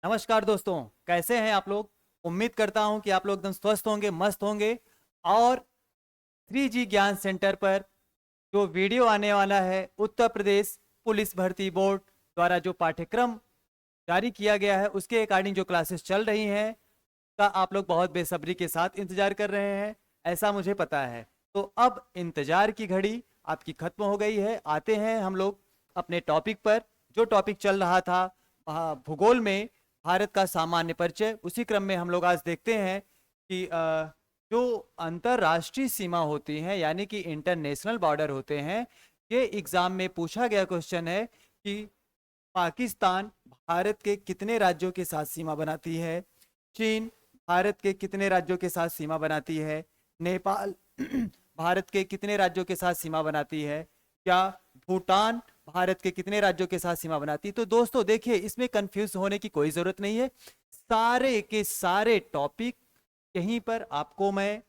नमस्कार दोस्तों, कैसे हैं आप लोग। उम्मीद करता हूं कि आप लोग एकदम स्वस्थ होंगे, मस्त होंगे। और 3G ज्ञान सेंटर पर जो वीडियो आने वाला है, उत्तर प्रदेश पुलिस भर्ती बोर्ड द्वारा जो पाठ्यक्रम जारी किया गया है उसके अकॉर्डिंग जो क्लासेस चल रही हैं का आप लोग बहुत बेसब्री के साथ इंतजार कर रहे हैं, ऐसा मुझे पता है। तो अब इंतजार की घड़ी आपकी खत्म हो गई है। आते हैं हम लोग अपने टॉपिक पर। जो टॉपिक चल रहा था भूगोल में भारत का सामान्य परिचय, उसी क्रम में हम लोग आज देखते हैं कि जो अंतरराष्ट्रीय सीमा होती हैं यानी कि इंटरनेशनल बॉर्डर होते हैं, ये एग्जाम में पूछा गया क्वेश्चन है कि पाकिस्तान भारत के कितने राज्यों के साथ सीमा बनाती है, चीन भारत के कितने राज्यों के साथ सीमा बनाती है, नेपाल भारत के कितने राज्यों के साथ सीमा बनाती है, क्या भूटान भारत के कितने राज्यों के साथ सीमा बनाती है। तो दोस्तों देखिए, इसमें कंफ्यूज होने की कोई जरूरत नहीं है। सारे के सारे टॉपिक यहीं पर आपको मैं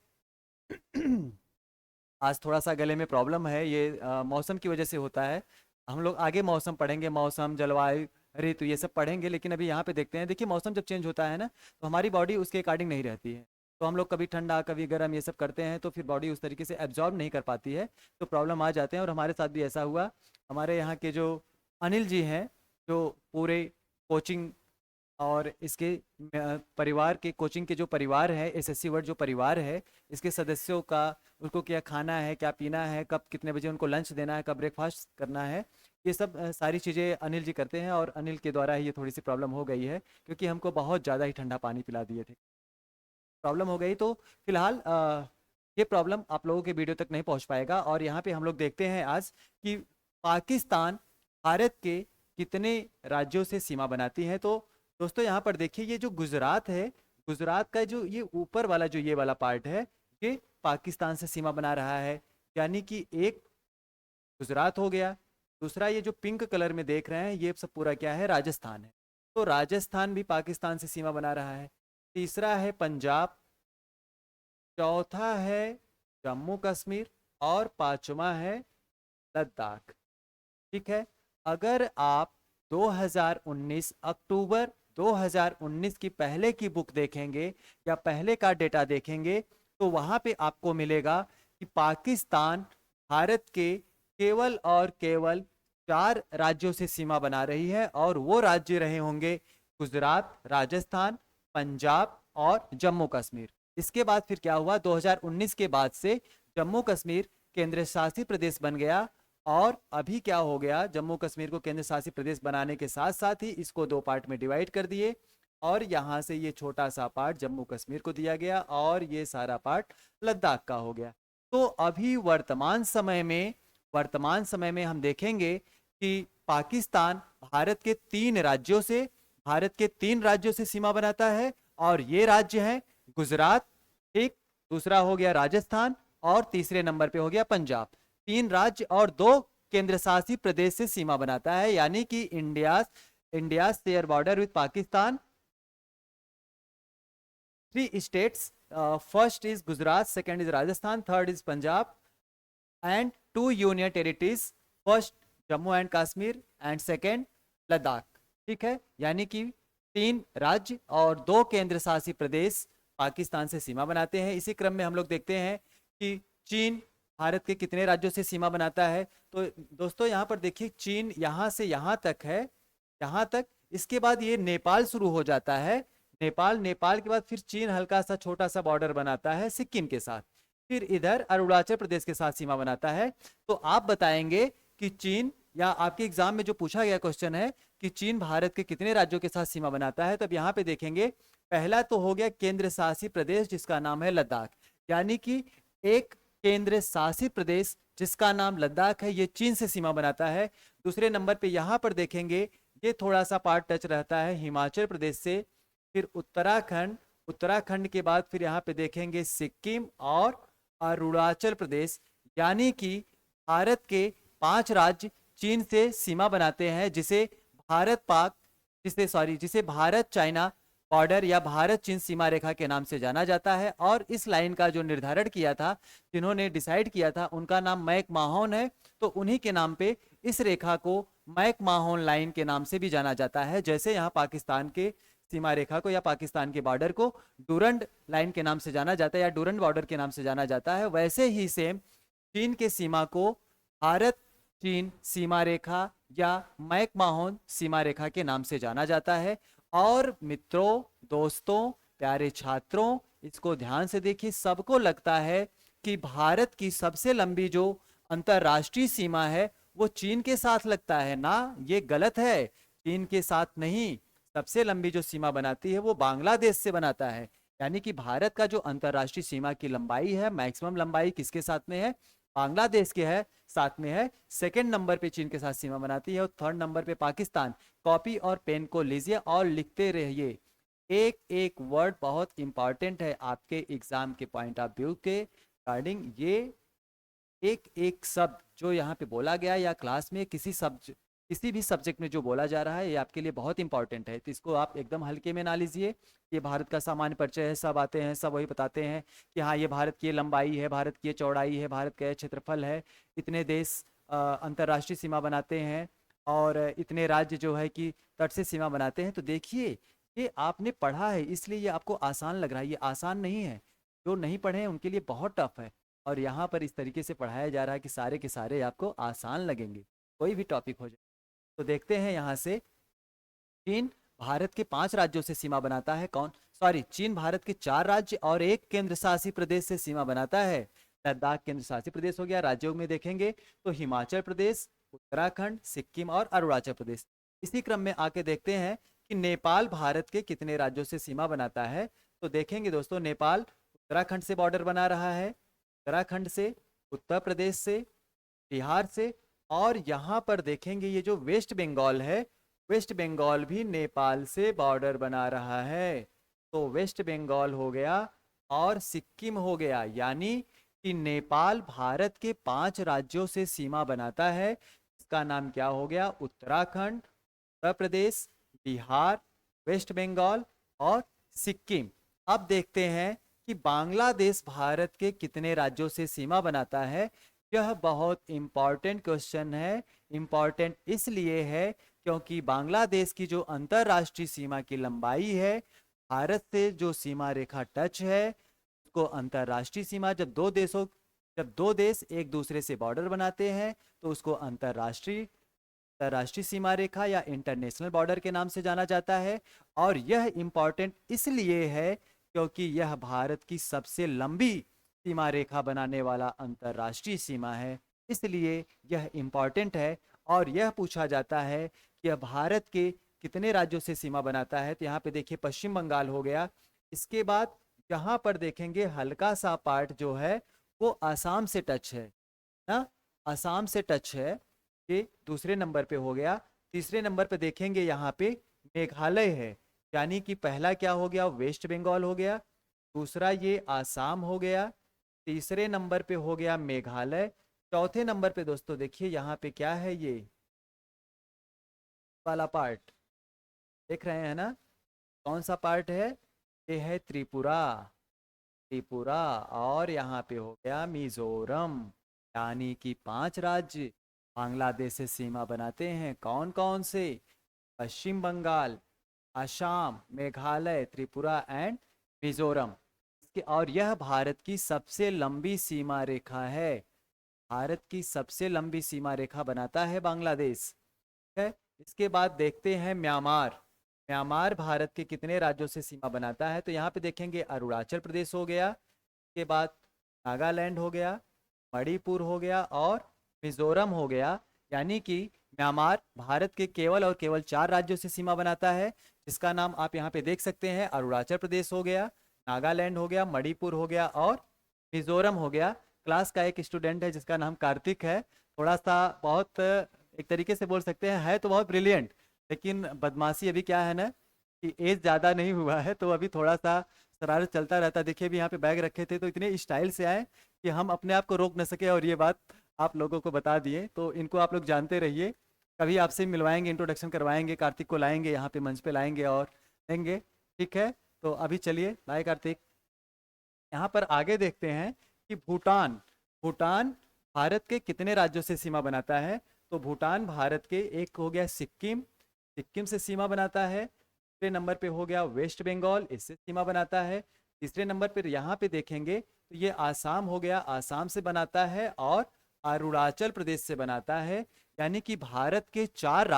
आज थोड़ा सा गले में प्रॉब्लम है, ये मौसम की वजह से होता है। हम लोग आगे मौसम पढ़ेंगे, मौसम जलवायु ऋतु ये सब पढ़ेंगे, लेकिन अभी यहाँ पे देखते हैं। देखिए, मौसम जब चेंज होता है ना, तो हमारी बॉडी उसके अकॉर्डिंग नहीं रहती है। तो हम लोग कभी ठंडा कभी गर्म ये सब करते हैं, तो फिर बॉडी उस तरीके से एब्जॉर्ब नहीं कर पाती है, तो प्रॉब्लम आ जाते हैं। और हमारे साथ भी ऐसा हुआ। हमारे यहाँ के जो अनिल जी हैं, जो पूरे कोचिंग और इसके परिवार के कोचिंग के जो परिवार है, एसएससी वर्ड जो परिवार है, इसके सदस्यों का उनको क्या खाना है, क्या पीना है, कब कितने बजे उनको लंच देना है, कब ब्रेकफास्ट करना है, ये सब सारी चीज़ें अनिल जी करते हैं। और अनिल के द्वारा ही ये थोड़ी सी प्रॉब्लम हो गई है, क्योंकि हमको बहुत ज़्यादा ही ठंडा पानी पिला दिए थे, प्रॉब्लम हो गई। तो फिलहाल ये प्रॉब्लम आप लोगों के वीडियो तक नहीं पहुंच पाएगा। और यहाँ पे हम लोग देखते हैं आज कि पाकिस्तान भारत के कितने राज्यों से सीमा बनाती है। तो दोस्तों यहाँ पर देखिए, ये जो गुजरात है, गुजरात का जो ये ऊपर वाला जो ये वाला पार्ट है, ये पाकिस्तान से सीमा बना रहा है। यानी कि एक गुजरात हो गया। दूसरा ये जो पिंक कलर में देख रहे हैं, ये सब पूरा क्या है, राजस्थान है। तो राजस्थान भी पाकिस्तान से सीमा बना रहा है। तीसरा है पंजाब, चौथा है जम्मू कश्मीर, और पांचवा है लद्दाख। ठीक है। अगर आप 2019 अक्टूबर 2019 की पहले की बुक देखेंगे या पहले का डेटा देखेंगे, तो वहां पे आपको मिलेगा कि पाकिस्तान भारत के केवल और केवल 4 राज्यों से सीमा बना रही है, और वो राज्य रहे होंगे गुजरात, राजस्थान, पंजाब और जम्मू कश्मीर। इसके बाद फिर क्या हुआ, 2019 के बाद से जम्मू कश्मीर केंद्र शासित प्रदेश बन गया। और अभी क्या हो गया, जम्मू कश्मीर को केंद्र शासित प्रदेश बनाने के साथ साथ ही इसको 2 पार्ट में डिवाइड कर दिए, और यहाँ से ये छोटा सा पार्ट जम्मू कश्मीर को दिया गया, और ये सारा पार्ट लद्दाख का हो गया। तो अभी वर्तमान समय में हम देखेंगे कि पाकिस्तान भारत के 3 राज्यों से सीमा बनाता है, और ये राज्य हैं गुजरात, एक, दूसरा हो गया राजस्थान, और तीसरे नंबर पे हो गया पंजाब। 3 राज्य और 2 केंद्र शासित प्रदेश से सीमा बनाता है। यानी कि India share border with Pakistan 3 states, first is Gujarat, second is Rajasthan, third is Punjab, and 2 union territories, first Jammu and Kashmir and second Ladakh. ठीक है। यानी कि 3 राज्य और 2 केंद्र शासित प्रदेश पाकिस्तान से सीमा बनाते हैं। इसी क्रम में हम लोग देखते हैं कि चीन भारत के कितने राज्यों से सीमा बनाता है। तो दोस्तों यहाँ पर देखिए, चीन यहाँ से यहाँ तक है, यहाँ तक। इसके बाद ये नेपाल शुरू हो जाता है, नेपाल के बाद फिर चीन हल्का सा छोटा सा बॉर्डर बनाता है सिक्किम के साथ, फिर इधर अरुणाचल प्रदेश के साथ सीमा बनाता है। तो आप बताएंगे कि चीन, या आपके एग्जाम में जो पूछा गया क्वेश्चन है कि चीन भारत के कितने राज्यों के साथ सीमा बनाता है, तब यहाँ पे देखेंगे पहला तो हो गया केंद्र शासित प्रदेश जिसका नाम है लद्दाख। यानी कि एक केंद्र शासित प्रदेश जिसका नाम लद्दाख है, ये चीन से सीमा बनाता है। दूसरे नंबर पे यहाँ पर देखेंगे, ये थोड़ा सा पार्ट टच रहता है हिमाचल प्रदेश से, फिर उत्तराखंड के बाद फिर यहाँ पे देखेंगे सिक्किम और अरुणाचल प्रदेश। यानी कि भारत के 5 राज्य चीन से सीमा बनाते हैं, जिसे भारत चाइना बॉर्डर या भारत चीन सीमा रेखा के नाम से जाना जाता है। और इस लाइन का जो निर्धारण किया था, जिन्होंने डिसाइड किया था, उनका नाम मैक माहोन है। तो उन्हीं के नाम पे इस रेखा को मैक माहोन लाइन के नाम से भी जाना जाता है। जैसे यहाँ पाकिस्तान के सीमा रेखा को या पाकिस्तान के बॉर्डर को डूरंड लाइन के नाम से जाना जाता है या डूरंड बॉर्डर के नाम से जाना जाता है। वैसे ही सेम चीन के सीमा को भारत चीन सीमा रेखा या मैकमाहोन सीमा रेखा के नाम से जाना जाता है। और मित्रों, दोस्तों, प्यारे छात्रों, इसको ध्यान से देखिए। सबको लगता है कि भारत की सबसे लंबी जो अंतरराष्ट्रीय सीमा है वो चीन के साथ लगता है ना, ये गलत है। चीन के साथ नहीं, सबसे लंबी जो सीमा बनाती है वो बांग्लादेश से बनाता है। यानी कि भारत का जो अंतरराष्ट्रीय सीमा की लंबाई है, मैक्सिमम लंबाई किसके साथ में है? बांग्लादेश के है साथ में है। सेकंड नंबर पे चीन के साथ सीमा बनाती है और थर्ड नंबर पे पाकिस्तान। कॉपी और पेन को लीजिए और लिखते रहिए। एक एक वर्ड बहुत इंपॉर्टेंट है आपके एग्जाम के पॉइंट ऑफ व्यू के अकॉर्डिंग। ये एक एक शब्द जो यहाँ पे बोला गया या क्लास में किसी भी सब्जेक्ट में जो बोला जा रहा है ये आपके लिए बहुत इंपॉर्टेंट है, तो इसको आप एकदम हल्के में ना लीजिए। ये भारत का सामान्य परिचय है, सब आते हैं, सब वही बताते हैं कि हाँ ये भारत की लंबाई है, भारत की चौड़ाई है, भारत का क्षेत्रफल है, इतने देश अंतर्राष्ट्रीय सीमा बनाते हैं और इतने राज्य जो है कि तट से सीमा बनाते हैं। तो देखिए ये आपने पढ़ा है इसलिए ये आपको आसान लग रहा है, ये आसान नहीं है। जो नहीं पढ़े हैं उनके लिए बहुत टफ है। और यहाँ पर इस तरीके से पढ़ाया जा रहा है कि सारे के सारे आपको आसान लगेंगे, कोई भी टॉपिक हो जाए। तो देखते हैं यहाँ से, चीन भारत के 5 राज्यों से सीमा बनाता है। कौन? सॉरी, चीन भारत के 4 राज्य और एक केंद्र शासित प्रदेश से सीमा बनाता है। लद्दाख केंद्र शासित प्रदेश हो गया। राज्यों में देखेंगे तो हिमाचल प्रदेश, उत्तराखंड, सिक्किम और अरुणाचल प्रदेश। इसी क्रम में आके देखते हैं कि नेपाल भारत के कितने राज्यों से सीमा बनाता है। तो देखेंगे दोस्तों, नेपाल उत्तराखंड से बॉर्डर बना रहा है, उत्तराखंड से, उत्तर प्रदेश से, बिहार से, और यहाँ पर देखेंगे ये जो वेस्ट बंगाल है, वेस्ट बंगाल भी नेपाल से बॉर्डर बना रहा है। तो वेस्ट बंगाल हो गया और सिक्किम हो गया। यानी कि नेपाल भारत के 5 राज्यों से सीमा बनाता है। इसका नाम क्या हो गया? उत्तराखंड, उत्तर प्रदेश, बिहार, वेस्ट बंगाल और सिक्किम। अब देखते हैं कि बांग्लादेश भारत के कितने राज्यों से सीमा बनाता है। यह बहुत इंपॉर्टेंट क्वेश्चन है। इंपॉर्टेंट इसलिए है क्योंकि बांग्लादेश की जो अंतरराष्ट्रीय सीमा की लंबाई है, भारत से जो सीमा रेखा टच है उसको अंतरराष्ट्रीय सीमा, जब दो देश एक दूसरे से बॉर्डर बनाते हैं तो उसको अंतरराष्ट्रीय सीमा रेखा या इंटरनेशनल बॉर्डर के नाम से जाना जाता है। और यह इंपॉर्टेंट इसलिए है क्योंकि यह भारत की सबसे लंबी सीमा रेखा बनाने वाला अंतरराष्ट्रीय सीमा है, इसलिए यह इंपॉर्टेंट है। और यह पूछा जाता है कि यह भारत के कितने राज्यों से सीमा बनाता है। तो यहाँ पे देखिए पश्चिम बंगाल हो गया। इसके बाद यहाँ पर देखेंगे हल्का सा पार्ट जो है वो आसाम से टच है ना, आसाम से टच है। ये दूसरे नंबर पे हो गया। तीसरे नंबर पे देखेंगे यहाँ पे मेघालय है। यानी कि पहला क्या हो गया? वेस्ट बंगाल हो गया, दूसरा ये आसाम हो गया, तीसरे नंबर पे हो गया मेघालय, चौथे नंबर पे दोस्तों देखिए यहाँ पे क्या है, ये वाला पार्ट देख रहे हैं ना, कौन सा पार्ट है? ये है त्रिपुरा, त्रिपुरा। और यहाँ पे हो गया मिजोरम। यानी कि 5 राज्य बांग्लादेश से सीमा बनाते हैं। कौन कौन से? पश्चिम बंगाल, असम, मेघालय, त्रिपुरा एंड मिजोरम। और यह भारत की सबसे लंबी सीमा रेखा है। भारत की सबसे लंबी सीमा रेखा बनाता है बांग्लादेश। ठीक है। इसके बाद देखते हैं म्यांमार। म्यांमार भारत के कितने राज्यों से सीमा बनाता है? तो यहाँ पे देखेंगे अरुणाचल प्रदेश हो गया, इसके बाद नागालैंड हो गया, मणिपुर हो गया और मिजोरम हो गया। यानी कि म्यांमार भारत के केवल और केवल 4 राज्यों से सीमा बनाता है, जिसका नाम आप यहाँ पे देख सकते हैं। अरुणाचल प्रदेश हो गया, नागालैंड हो गया, मणिपुर हो गया और मिजोरम हो गया। क्लास का एक स्टूडेंट है जिसका नाम कार्तिक है, थोड़ा सा बहुत एक तरीके से बोल सकते हैं है तो बहुत ब्रिलियंट, लेकिन बदमाशी अभी क्या है ना कि एज ज़्यादा नहीं हुआ है तो अभी थोड़ा सा शरारत चलता रहता है। देखिए अभी यहाँ पे बैग रखे थे तो इतने स्टाइल से आए कि हम अपने आप को रोक न सके, और ये बात आप लोगों को बता दिए। तो इनको आप लोग जानते रहिए, कभी आपसे मिलवाएंगे, इंट्रोडक्शन करवाएंगे, कार्तिक को लाएंगे यहाँ पे मंच पे लाएंगे और देंगे। ठीक है, तो अभी चलिए, बाय कार्तिक। यहाँ पर आगे देखते हैं कि भूटान। भूटान भारत के कितने राज्यों से सीमा बनाता है? तो भूटान भारत के, एक हो गया सिक्किम, सिक्किम से सीमा बनाता है। दूसरे नंबर पे हो गया वेस्ट बंगाल, इससे सीमा बनाता है। तीसरे नंबर पर यहाँ पे देखेंगे तो ये आसाम हो गया, आसाम से बनाता है, और अरुणाचल प्रदेश से बनाता है। यानी कि भारत के चार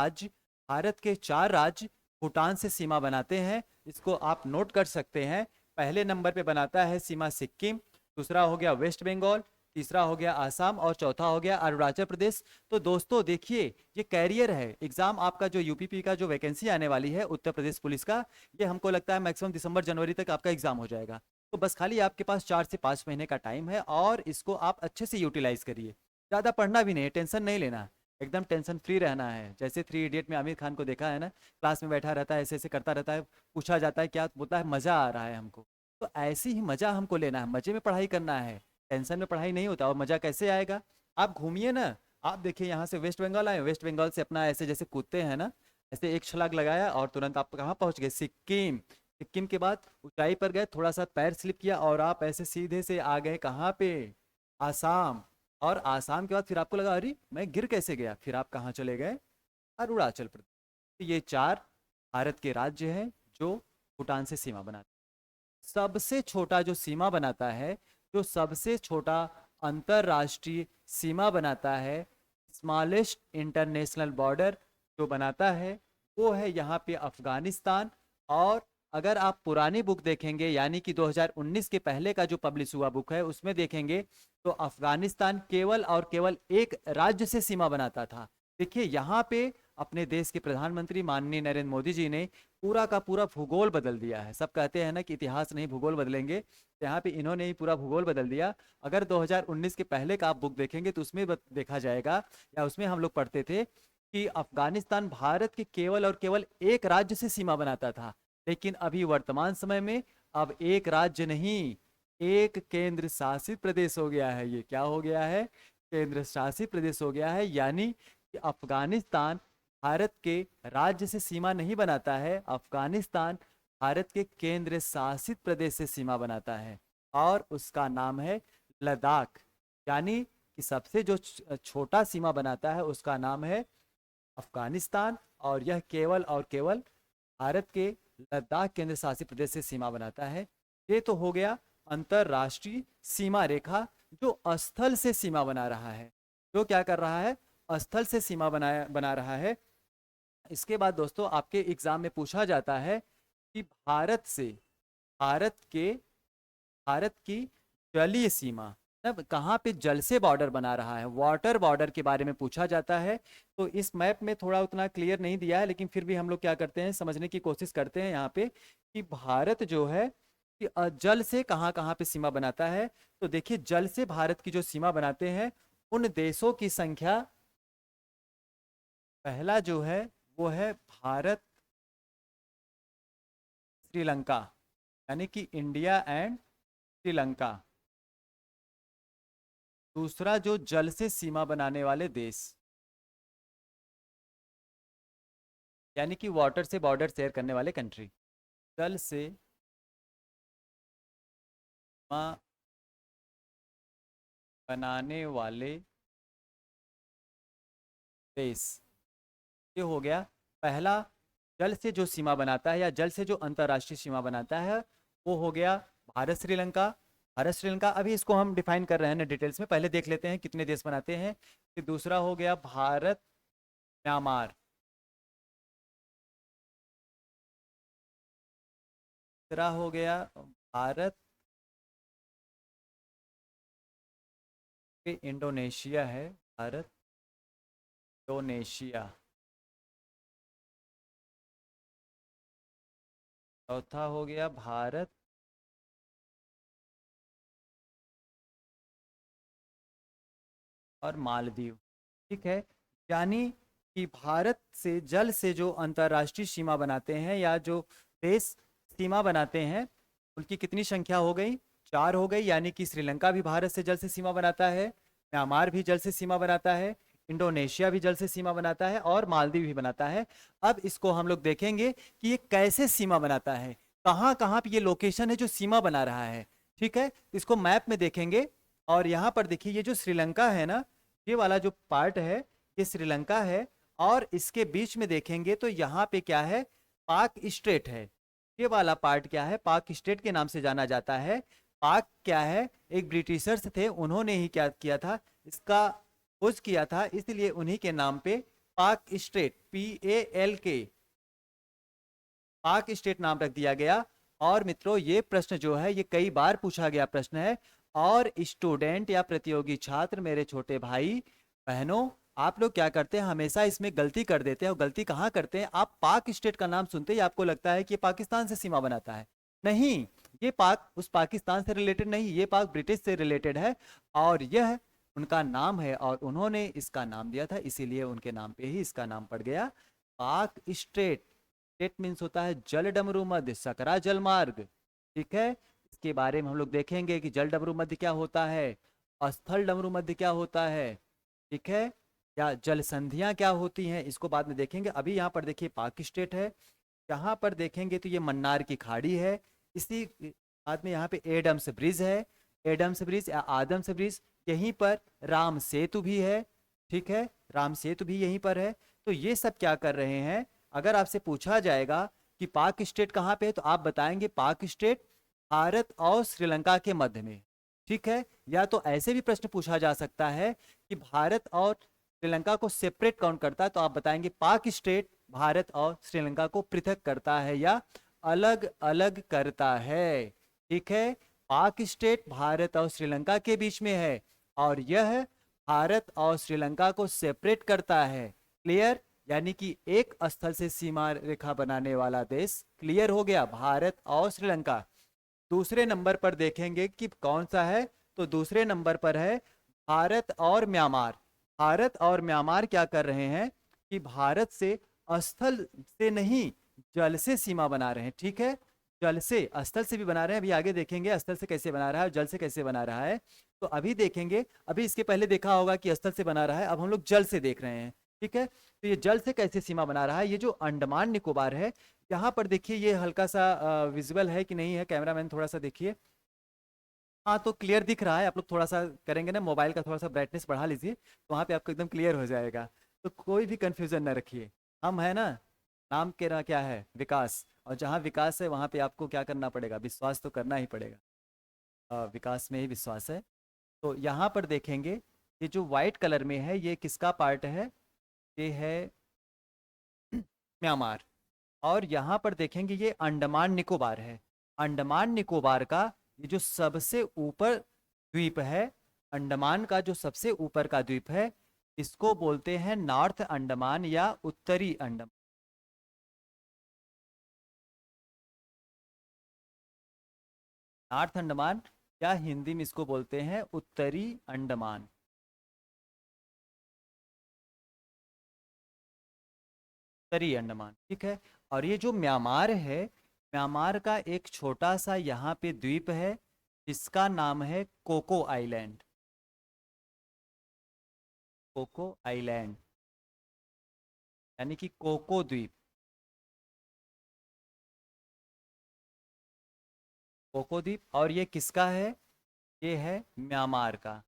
राज्य भूटान से सीमा बनाते हैं। इसको आप नोट कर सकते हैं। पहले नंबर पे बनाता है सीमा सिक्किम, दूसरा हो गया वेस्ट बंगाल, तीसरा हो गया आसाम, और चौथा हो गया अरुणाचल प्रदेश। तो दोस्तों देखिए, ये कैरियर है एग्जाम आपका, जो यूपीपी का जो वैकेंसी आने वाली है उत्तर प्रदेश पुलिस का, ये हमको लगता है मैक्सिमम दिसंबर जनवरी तक आपका एग्जाम हो जाएगा। तो बस खाली आपके पास 4 से 5 महीने का टाइम है, और इसको आप अच्छे से यूटिलाइज करिए। ज़्यादा पढ़ना भी नहीं है, टेंशन नहीं लेना है, एकदम टेंशन फ्री रहना है। जैसे 3 इडियट में आमिर खान को देखा है ना, क्लास में बैठा रहता है, ऐसे ऐसे करता रहता है, पूछा जाता है क्या, बोलता है मज़ा आ रहा है हमको। तो ऐसी ही मज़ा हमको लेना है, मज़े में पढ़ाई करना है। टेंशन में पढ़ाई नहीं होता, और मज़ा कैसे आएगा? आप घूमिए ना। आप देखिए यहाँ से वेस्ट बंगाल आए, वेस्ट बंगाल से अपना ऐसे जैसे कूदते हैं ना, ऐसे एक छलांग लगाया और तुरंत आप कहाँ पहुँच गए? सिक्किम। सिक्किम के बाद ऊंचाई पर गए, थोड़ा सा पैर स्लिप किया और आप ऐसे सीधे से आ गए कहाँ पे? आसाम। और आसाम के बाद फिर आपको लगा अरे मैं गिर कैसे गया, फिर आप कहाँ चले गए? अरुणाचल प्रदेश। तो ये 4 भारत के राज्य हैं जो भूटान से सीमा बनाते हैं। सबसे छोटा जो सीमा बनाता है, जो सबसे छोटा अंतरराष्ट्रीय सीमा बनाता है, स्मॉलेस्ट इंटरनेशनल बॉर्डर जो बनाता है, वो है यहाँ पे अफगानिस्तान। और अगर आप पुरानी बुक देखेंगे, यानी कि 2019 के पहले का जो पब्लिश हुआ बुक है, उसमें देखेंगे तो अफगानिस्तान केवल और केवल एक राज्य से सीमा बनाता था। देखिए यहाँ पे अपने देश के प्रधानमंत्री माननीय नरेंद्र मोदी जी ने पूरा का पूरा भूगोल बदल दिया है। सब कहते हैं ना कि इतिहास नहीं भूगोल बदलेंगे, तो यहाँ पे इन्होंने ही पूरा भूगोल बदल दिया। अगर 2019 के पहले का आप बुक देखेंगे तो उसमें देखा जाएगा, या उसमें हम लोग पढ़ते थे कि अफगानिस्तान भारत के केवल और केवल एक राज्य से सीमा बनाता था। लेकिन अभी वर्तमान समय में अब एक राज्य नहीं, एक केंद्र शासित प्रदेश हो गया है। ये क्या हो गया है? केंद्र शासित प्रदेश हो गया है। यानी कि अफगानिस्तान भारत के राज्य से सीमा नहीं बनाता है, अफगानिस्तान भारत के केंद्र शासित प्रदेश से सीमा बनाता है, और उसका नाम है लद्दाख। यानी कि सबसे जो छोटा सीमा बनाता है उसका नाम है अफगानिस्तान, और यह केवल और केवल भारत के लद्दाख केंद्र शासित प्रदेश से सीमा बनाता है। ये तो हो गया अंतरराष्ट्रीय सीमा रेखा, जो स्थल से सीमा बना रहा है। जो क्या कर रहा है? स्थल से सीमा बना रहा है। इसके बाद दोस्तों आपके एग्जाम में पूछा जाता है कि भारत के भारत की जलीय सीमा, तब कहाँ पे जल से बॉर्डर बना रहा है, वाटर बॉर्डर के बारे में पूछा जाता है। तो इस मैप में थोड़ा उतना क्लियर नहीं दिया है, लेकिन फिर भी हम लोग क्या करते हैं, समझने की कोशिश करते हैं यहाँ पे कि भारत जो है कि जल से कहाँ कहाँ पे सीमा बनाता है। तो देखिए, जल से भारत की जो सीमा बनाते हैं उन देशों की संख्या, पहला जो है वो है भारत, श्रीलंका, यानी कि इंडिया एंड श्रीलंका। दूसरा जो जल से सीमा बनाने वाले देश, यानी कि वाटर से बॉर्डर शेयर करने वाले कंट्री, जल से सीमा बनाने वाले देश। ये हो गया पहला। जल से जो सीमा बनाता है या जल से जो अंतरराष्ट्रीय सीमा बनाता है वो हो गया भारत श्रीलंका। भारत श्रीलंका, अभी इसको हम डिफाइन कर रहे हैं ना डिटेल्स में, पहले देख लेते हैं कितने देश बनाते हैं। फिर दूसरा हो गया भारत म्यांमार। तीसरा हो गया भारत के इंडोनेशिया है, भारत इंडोनेशिया। चौथा हो गया भारत और मालदीव। ठीक है, यानी कि भारत से जल से जो अंतर्राष्ट्रीय सीमा बनाते हैं या जो देश सीमा बनाते हैं, उनकी कितनी संख्या हो गई? 4 हो गई। यानी कि श्रीलंका भी भारत से जल से सीमा बनाता है, म्यांमार भी जल से सीमा बनाता है, इंडोनेशिया भी जल से सीमा बनाता है, और मालदीव भी बनाता है। अब इसको हम लोग देखेंगे कि ये कैसे सीमा बनाता है, कहाँ कहाँ पे ये लोकेशन है जो सीमा बना रहा है। ठीक है, इसको मैप में देखेंगे, और यहाँ पर देखिए ये जो श्रीलंका है ना, ये वाला जो पार्ट है ये श्रीलंका है, और इसके बीच में देखेंगे तो यहाँ पे क्या है? पाक स्ट्रेट है। ये वाला पार्ट क्या है, पाक स्ट्रेट के नाम से जाना जाता है। पाक क्या है, एक ब्रिटिशर्स थे, उन्होंने ही क्या किया था, इसका खोज किया था, इसलिए उन्हीं के नाम पे पाक स्ट्रेट, PALK, पाक स्टेट नाम रख दिया गया। और मित्रों ये प्रश्न जो है ये कई बार पूछा गया प्रश्न है। और स्टूडेंट या प्रतियोगी छात्र, मेरे छोटे भाई बहनों, आप लोग क्या करते हैं, हमेशा इसमें गलती कर देते हैं। और गलती कहाँ करते हैं, आप पाक स्टेट का नाम सुनते ही आपको लगता है कि ये पाकिस्तान से सीमा बनाता है। नहीं, ये पाक उस पाकिस्तान से रिलेटेड नहीं, ये पाक ब्रिटिश से रिलेटेड है। और यह उनका नाम है और उन्होंने इसका नाम दिया था, इसीलिए उनके नाम पे ही इसका नाम पड़ गया पाक स्ट्रेट। स्टेट मीन्स होता है जल डमरू मध्य सकरा जल मार्ग। ठीक है, इसके बारे में हम लोग देखेंगे कि जल डमरू मध्य क्या होता है, स्थल डमरू मध्य क्या होता है, ठीक है, या जल संधियां क्या होती हैं, इसको बाद में देखेंगे। अभी यहाँ पर देखिए पाक स्टेट है, यहाँ पर देखेंगे तो ये मन्नार की खाड़ी है। इसी बाद में यहाँ पे एडम्स ब्रिज है, एडम्स ब्रिज या आदम्स ब्रिज, यहीं पर राम सेतु भी है। ठीक है, राम सेतु भी यहीं पर है। तो ये सब क्या कर रहे हैं, अगर आपसे पूछा जाएगा कि पाक स्टेट कहाँ पे है, तो आप बताएंगे पाक स्टेट भारत और श्रीलंका के मध्य में। ठीक है, या तो ऐसे भी प्रश्न पूछा जा सकता है कि भारत और श्रीलंका को सेपरेट कौन करता है, तो आप बताएंगे पाक स्टेट भारत और श्रीलंका को पृथक करता है या अलग अलग करता है। ठीक है, पाक स्टेट भारत और श्रीलंका के बीच में है और यह भारत और श्रीलंका को सेपरेट करता है। क्लियर, यानी कि एक स्थल से सीमा रेखा बनाने वाला देश। क्लियर हो गया, भारत और श्रीलंका। दूसरे नंबर पर देखेंगे कि कौन सा है, तो दूसरे नंबर पर है भारत और म्यांमार। भारत और म्यांमार क्या कर रहे हैं कि भारत से स्थल से नहीं, जल से सीमा बना रहे हैं। ठीक है, जल से, स्थल से भी बना रहे हैं, अभी आगे देखेंगे स्थल से कैसे बना रहा है और जल से कैसे बना रहा है। तो अभी देखेंगे, अभी इसके पहले देखा होगा कि स्थल से बना रहा है, अब हम लोग जल से देख रहे हैं। ठीक है, तो ये जल से कैसे सीमा बना रहा है, ये जो अंडमान निकोबार है, यहाँ पर देखिए ये हल्का सा विजुअल है कि नहीं है, कैमरामैन थोड़ा सा देखिए। हाँ, तो क्लियर दिख रहा है, आप लोग थोड़ा सा करेंगे ना, मोबाइल का थोड़ा सा ब्राइटनेस बढ़ा लीजिए, तो वहाँ पे आपको एकदम क्लियर हो जाएगा। तो कोई भी कंफ्यूजन ना रखिए, हम है ना, नाम के ना क्या है, विकास। और जहाँ विकास है वहाँ पे आपको क्या करना पड़ेगा, विश्वास तो करना ही पड़ेगा। विकास में ही विश्वास है। तो यहाँ पर देखेंगे, ये जो वाइट कलर में है ये किसका पार्ट है, ये है म्यांमार। और यहाँ पर देखेंगे ये अंडमान निकोबार है। अंडमान निकोबार का ये जो सबसे ऊपर द्वीप है, अंडमान का जो सबसे ऊपर का द्वीप है, इसको बोलते हैं नॉर्थ अंडमान या उत्तरी अंडमान। नॉर्थ अंडमान या हिंदी में इसको बोलते हैं उत्तरी अंडमान। उत्तरी अंडमान, ठीक है। और ये जो म्यांमार है, म्यांमार का एक छोटा सा यहाँ पे द्वीप है जिसका नाम है कोको आइलैंड। कोको आइलैंड यानी कि कोको द्वीप। कोको द्वीप, और ये किसका है, ये है म्यांमार का।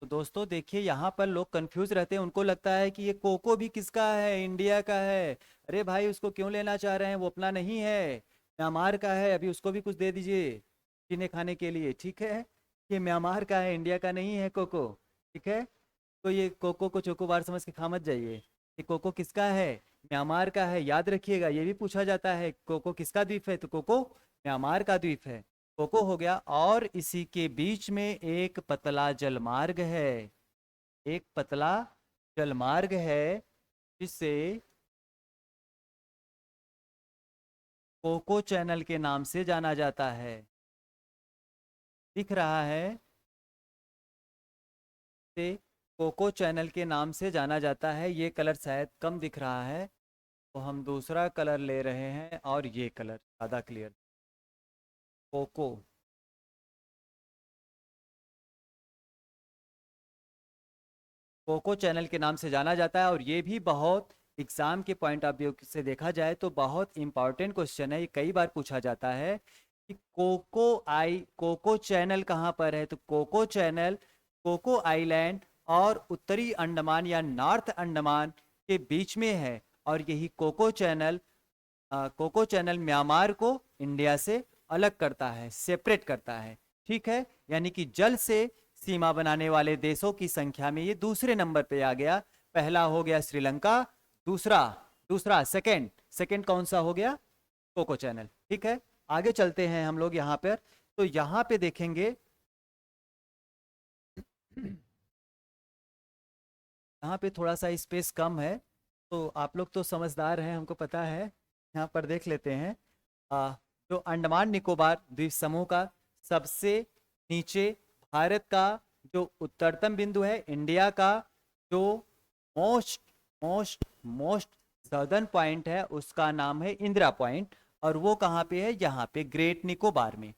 तो दोस्तों देखिए, यहाँ पर लोग कंफ्यूज रहते हैं, उनको लगता है कि ये कोको भी किसका है, इंडिया का है। अरे भाई, उसको क्यों लेना चाह रहे हैं, वो अपना नहीं है, म्यांमार का है। अभी उसको भी कुछ दे दीजिए पीने खाने के लिए, ठीक है। ये म्यांमार का है, इंडिया का नहीं है कोको, ठीक है। तो ये कोको को चोकोबार समझ के खा मत जाइए। ये कोको किसका है, म्यांमार का है, याद रखिएगा। ये भी पूछा जाता है कोको किसका द्वीप है, तो कोको म्यांमार का द्वीप है। कोको हो गया। और इसी के बीच में एक पतला जलमार्ग है, एक पतला जलमार्ग है जिसे कोको चैनल के नाम से जाना जाता है। दिख रहा है, से कोको चैनल के नाम से जाना जाता है। ये कलर शायद कम दिख रहा है, तो हम दूसरा कलर ले रहे हैं और ये कलर ज़्यादा क्लियर। कोको, कोको चैनल के नाम से जाना जाता है। और ये भी बहुत एग्जाम के पॉइंट ऑफ व्यू से देखा जाए तो बहुत इंपॉर्टेंट क्वेश्चन है, ये कई बार पूछा जाता है कि कोको चैनल कहाँ पर है, तो कोको चैनल कोको आइलैंड और उत्तरी अंडमान या नॉर्थ अंडमान के बीच में है। और यही कोको चैनल म्यांमार को इंडिया से अलग करता है, सेपरेट करता है। ठीक है, यानी कि जल से सीमा बनाने वाले देशों की संख्या में ये दूसरे नंबर पे आ गया। पहला हो गया श्रीलंका, दूसरा दूसरा सेकंड सेकंड कौन सा हो गया? Coco Chanel. ठीक है, आगे चलते हैं हम लोग यहाँ पर। तो यहाँ पे देखेंगे, यहाँ पे थोड़ा सा स्पेस कम है, तो आप लोग तो समझदार हैं, हमको पता है। यहाँ पर देख लेते हैं। जो अंडमान निकोबार द्वीप समूह का सबसे नीचे भारत का जो उत्तरतम बिंदु है, इंडिया का जो most most most southern point है, उसका नाम है इंदिरा पॉइंट। और वो कहाँ पे है? यहाँ पे ग्रेट निकोबार में।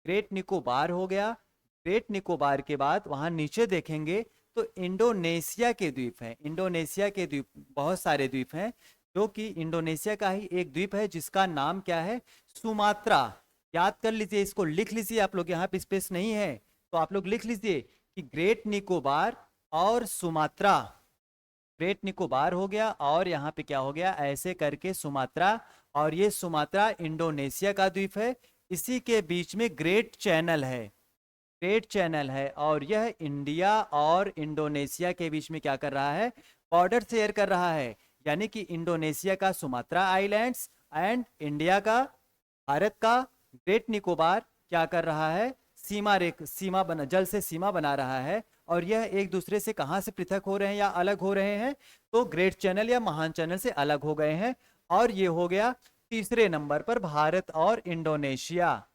ग्रेट निकोबार हो गया। ग्रेट निकोबार के बाद वहाँ नीचे देखेंगे तो इंडोनेशिया के द्वीप हैं। इंडोनेशिया के द्वीप, बहुत सारे द्वीप हैं, जो कि इंडोनेशिया का ही एक द्वीप है जिसका नाम क्या है? सुमात्रा। याद कर लीजिए, इसको लिख लीजिए आप लोग, यहाँ पे स्पेस नहीं है तो आप लोग लिख लीजिए कि ग्रेट निकोबार और सुमात्रा। ग्रेट निकोबार हो गया और यहाँ पे क्या हो गया? ऐसे करके सुमात्रा। और ये सुमात्रा इंडोनेशिया का द्वीप है। इसी के बीच में ग्रेट चैनल है, ग्रेट चैनल है। और यह इंडिया और इंडोनेशिया के बीच में क्या कर रहा है? बॉर्डर शेयर कर रहा है। यानी कि इंडोनेशिया का सुमात्रा आइलैंड्स एंड इंडिया का, भारत का ग्रेट निकोबार क्या कर रहा है? सीमा बना, जल से सीमा बना रहा है। और यह एक दूसरे से कहाँ से पृथक हो रहे हैं या अलग हो रहे हैं? तो ग्रेट चैनल या महान चैनल से अलग हो गए हैं। और ये हो गया तीसरे नंबर पर भारत और Indonesia.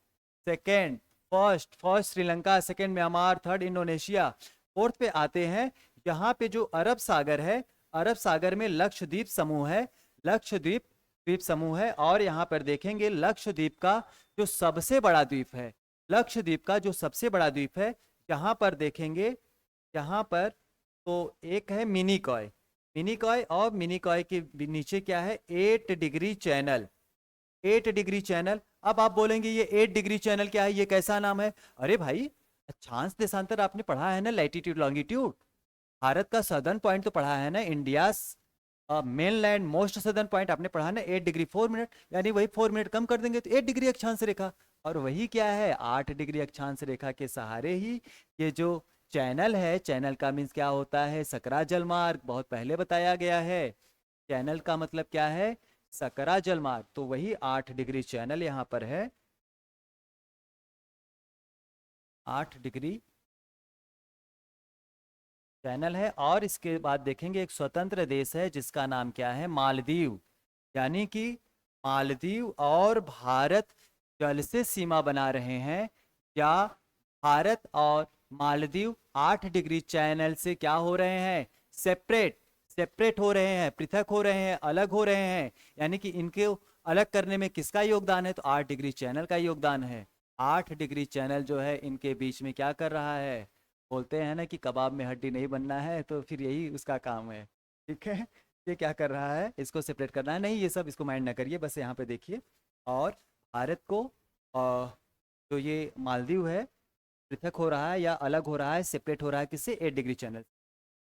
Second first Sri Lanka, second Myanmar, third Indonesia. Fourth पे आते हैं, यहाँ पे जो अरब सागर है, अरब सागर में लक्षद्वीप समूह है, लक्षद्वीप द्वीप समूह है। और यहाँ पर देखेंगे लक्षद्वीप का जो सबसे बड़ा द्वीप है, लक्षद्वीप का जो सबसे बड़ा द्वीप है, यहाँ पर देखेंगे, यहाँ पर तो एक है मिनिकॉय। मिनिकॉय और मिनिकॉय के नीचे क्या है? 8 डिग्री चैनल, 8 डिग्री चैनल। अब आप बोलेंगे ये 8 डिग्री चैनल क्या है, ये कैसा नाम है? अरे भाई, अक्षांश देशांतर आपने पढ़ा है ना, लैटिट्यूड लॉन्गिट्यूड। भारत का सदर्न पॉइंट तो पढ़ा है ना, India mainland most southern point आपने पढ़ा ना, 8 डिग्री 4 मिनट। यानी वही 4 मिनट कम कर देंगे तो 8 डिग्री अक्षांश रेखा। और वही क्या है? 8 डिग्री अक्षांश रेखा के सहारे ही ये जो चैनल है, चैनल का मीन्स क्या होता है? सकरा जलमार्ग, बहुत पहले बताया गया है। चैनल का मतलब क्या है? सकरा जलमार्ग। तो वही 8 डिग्री चैनल यहाँ पर है, 8 डिग्री चैनल है। और इसके बाद देखेंगे एक स्वतंत्र देश है जिसका नाम क्या है? मालदीव। यानी कि मालदीव और भारत जल से सीमा बना रहे हैं, या भारत और मालदीव 8 डिग्री चैनल से क्या हो रहे हैं? सेपरेट हो रहे हैं, पृथक हो रहे हैं, अलग हो रहे हैं। यानी कि इनके अलग करने में किसका योगदान है? तो 8 डिग्री चैनल का योगदान है। 8 डिग्री चैनल जो है इनके बीच में क्या कर रहा है? बोलते हैं ना कि कबाब में हड्डी नहीं बनना है, तो फिर यही उसका काम है। ठीक है, ये क्या कर रहा है? इसको सेपरेट करना है। नहीं, ये सब इसको माइंड ना करिए, बस यहाँ पे देखिए। और भारत को जो ये मालदीव है, पृथक हो रहा है या अलग हो रहा है, सेपरेट हो रहा है किससे? 8 डिग्री चैनल।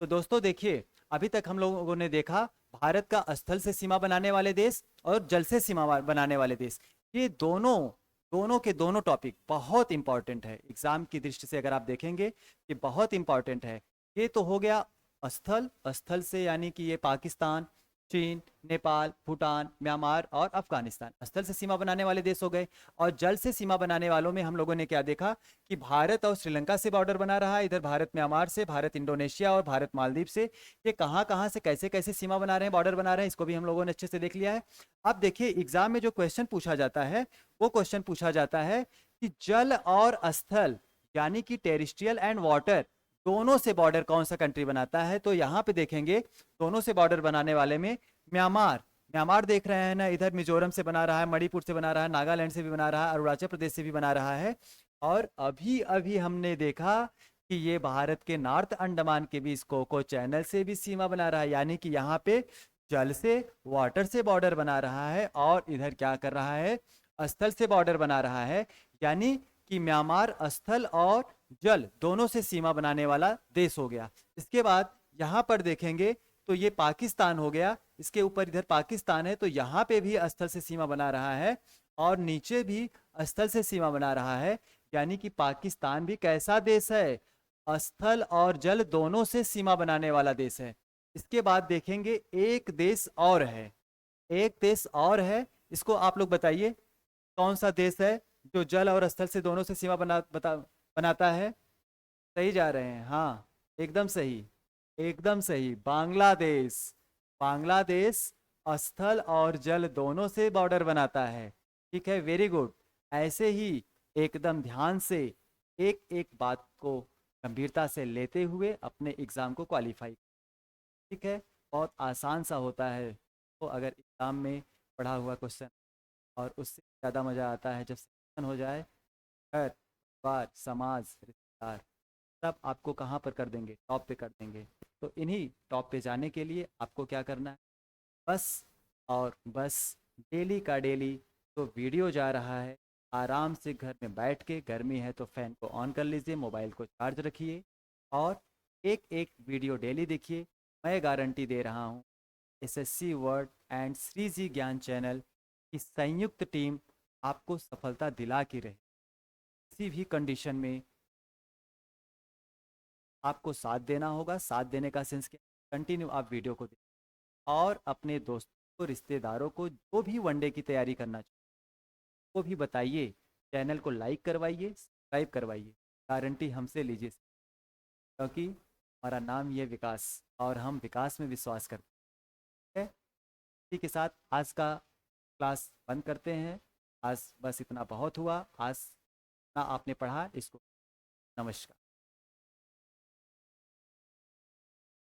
तो दोस्तों देखिए, अभी तक हम लोगों ने देखा भारत का स्थल से सीमा बनाने वाले देश और जल से सीमा बनाने वाले देश। ये दोनों दोनों के दोनों टॉपिक बहुत इंपॉर्टेंट है एग्जाम की दृष्टि से। अगर आप देखेंगे ये बहुत इंपॉर्टेंट है। ये तो हो गया स्थल, स्थल से यानी कि ये पाकिस्तान, चीन, नेपाल, भूटान, म्यांमार और अफगानिस्तान स्थल से सीमा बनाने वाले देश हो गए। और जल से सीमा बनाने वालों में हम लोगों ने क्या देखा कि भारत और श्रीलंका से बॉर्डर बना रहा है, इधर भारत म्यांमार से, भारत इंडोनेशिया और भारत मालदीव से। ये कहाँ कहाँ से कैसे कैसे सीमा बना रहे हैं, बॉर्डर बना रहे हैं, इसको भी हम लोगों ने अच्छे से देख लिया है। अब देखिए एग्जाम में जो क्वेश्चन पूछा जाता है, वो क्वेश्चन पूछा जाता है कि जल और स्थल यानी कि टेरिस्ट्रियल एंड वाटर दोनों से बॉर्डर कौन सा कंट्री बनाता है। तो यहाँ पे देखेंगे दोनों से बॉर्डर बनाने वाले में म्यांमार, म्यांमार देख रहे हैं ना, इधर मिजोरम से बना रहा है, मणिपुर से बना रहा है, नागालैंड से भी बना रहा है, अरुणाचल प्रदेश से भी बना रहा है। और अभी अभी हमने देखा कि ये भारत के नॉर्थ अंडमान के बीच कोको चैनल से भी सीमा बना रहा है। यानी कि यहाँ पे जल से, वाटर से बॉर्डर बना रहा है और इधर क्या कर रहा है? स्थल से बॉर्डर बना रहा है। यानी कि म्यांमार स्थल और जल दोनों से सीमा बनाने वाला देश हो गया। इसके बाद यहाँ पर देखेंगे तो ये पाकिस्तान हो गया, इसके ऊपर इधर पाकिस्तान है, तो यहाँ पे भी स्थल से सीमा बना रहा है और नीचे भी स्थल से सीमा बना रहा है। यानी कि पाकिस्तान भी कैसा देश है, स्थल और जल दोनों से सीमा बनाने वाला देश है। इसके बाद देखेंगे एक देश और है, एक देश और है, इसको आप लोग बताइए कौन सा देश है जो जल और स्थल से दोनों से सीमा बनाता है। सही जा रहे हैं, हाँ एकदम सही, एकदम सही, बांग्लादेश। बांग्लादेश स्थल और जल दोनों से बॉर्डर बनाता है। ठीक है, वेरी गुड। ऐसे ही एकदम ध्यान से एक एक बात को गंभीरता से लेते हुए अपने एग्जाम को क्वालिफाई। ठीक है, बहुत आसान सा होता है। तो अगर एग्जाम में पढ़ा हुआ क्वेश्चन, और उससे ज़्यादा मज़ा आता है जब सिलेक्शन हो जाए, घर परिवार समाज रिश्तेदार सब आपको कहाँ पर कर देंगे, टॉप पे कर देंगे। तो इन्हीं टॉप पे जाने के लिए आपको क्या करना है, बस और बस डेली का डेली तो वीडियो जा रहा है, आराम से घर में बैठ के, गर्मी है तो फैन को ऑन कर लीजिए, मोबाइल को चार्ज रखिए और एक एक वीडियो डेली देखिए। मैं गारंटी दे रहा हूँ एसएससी वर्ड एंड श्री जी ज्ञान चैनल की संयुक्त टीम आपको सफलता दिला के रहे। किसी भी कंडीशन में आपको साथ देना होगा। साथ देने का सेंस क्या, कंटिन्यू आप वीडियो को देखें और अपने दोस्तों को, रिश्तेदारों को जो भी वनडे की तैयारी करना चाहिए वो भी बताइए। चैनल को लाइक करवाइए, सब्सक्राइब करवाइए, गारंटी हमसे लीजिए, क्योंकि हमारा नाम ये विकास और हम विकास में विश्वास करते हैं। इसी के साथ आज का क्लास बंद करते हैं। आज बस इतना बहुत हुआ, आज ना आपने पढ़ा इसको। नमस्कार।